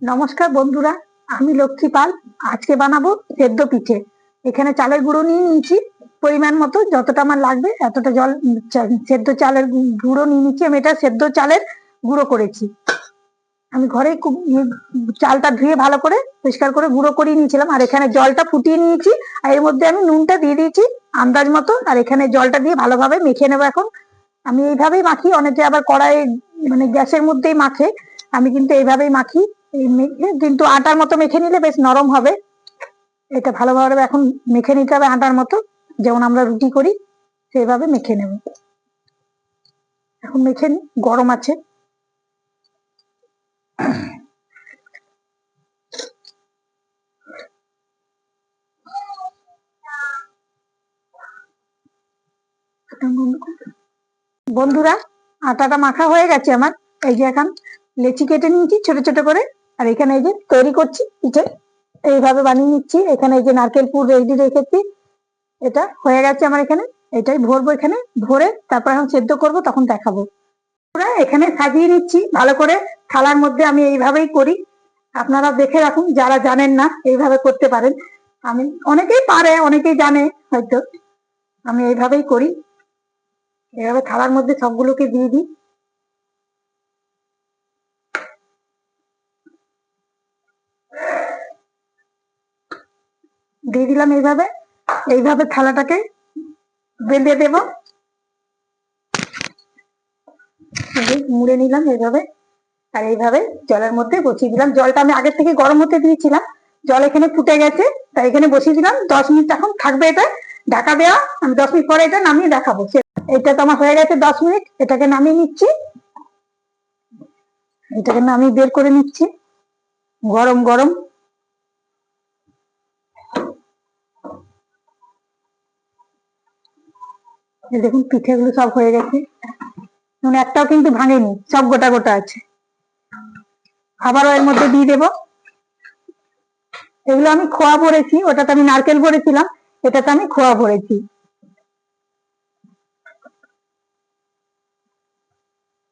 নমস্কার বন্ধুরা, আমি লক্ষ্মী পাল। আজকে বানাবো সেদ্ধ পিঠে। এখানে চালের গুঁড়ো নিয়ে নিয়েছি পরিমাণ মতো, যতটা আমার লাগবে এতটা জল সেদ্ধ চালের গুঁড়ো নিয়ে নিচ্ছি। আমি এটা সেদ্ধ চালের গুঁড়ো করেছি। আমি ঘরে চালটা ধুয়ে ভালো করে পরিষ্কার করে গুঁড়ো করিয়ে নিয়েছিলাম। আর এখানে জলটা ফুটিয়ে নিয়েছি, আর এর মধ্যে আমি নুনটা দিয়ে দিয়েছি আন্দাজ মতো। আর এখানে জলটা দিয়ে ভালোভাবে মেখে নেবো। এখন আমি এইভাবেই মাখি, অনেকে আবার কড়াই মানে গ্যাসের মধ্যেই মাখে, আমি কিন্তু এইভাবেই মাখি। কিন্তু আটার মতো মেখে নিলে বেশ নরম হবে। এটা ভালোভাবে এখন মেখে নিতে হবে আটার মতো, যেমন আমরা রুটি করি সেইভাবে মেখে নেব। এখন মেখে নি, গরম আছে। বন্ধুরা, আটাটা মাখা হয়ে গেছে আমার। এই যে এখন লেচি কেটে নিয়েছি ছোট ছোট করে। আর এখানে এই যে তৈরি করছি পিঠে, এইভাবে বানিয়ে নিচ্ছি। এখানে এই যে নারকেল পুর রেডি রেখেছি, এটা হয়ে গেছে আমার। এখানে এটাই ভরবো, এখানে ভরে তারপর এখন সেদ্ধ করব, তখন দেখাবো। এখানে সাজিয়ে নিচ্ছি ভালো করে থালার মধ্যে। আমি এইভাবেই করি, আপনারা দেখে রাখুন, যারা জানেন না এইভাবে করতে পারেন। আমি অনেকেই পারে, অনেকেই জানে হয়তো, আমি এইভাবেই করি। এইভাবে থালার মধ্যে সবগুলোকে দিয়ে দিই। দিয়ে দিলাম এইভাবে। এইভাবে থালাটাকে বেঁধে দেব, মুড়ে নিলাম এইভাবে। আর এইভাবে জলের মধ্যে বসিয়ে দিলাম। জলটা আমি আগে থেকে গরম হতে দিয়েছিলাম, জল এখানে ফুটে গেছে, তাই এখানে বসিয়ে দিলাম। 10 মিনিট এখন থাকবে এটা ঢাকা দেওয়া। আমি 10 মিনিট পরে এটা নামিয়ে দেখাবো। এটা তো আমার হয়ে গেছে 10 মিনিট। এটাকে নামিয়ে নিচ্ছি, এটাকে নামিয়ে বের করে নিচ্ছি। গরম গরম দেখুন পিঠেগুলো সব হয়ে গেছে, মানে একটাও কিন্তু ভাঙেনি, সব গোটা গোটা আছে। আবারও এর মধ্যে দিয়ে দেবো। এগুলো আমি খোয়া ভরেছি, ওটাতে আমি নারকেল ভরেছিলাম, এটাতে আমি খোয়া ভরেছি।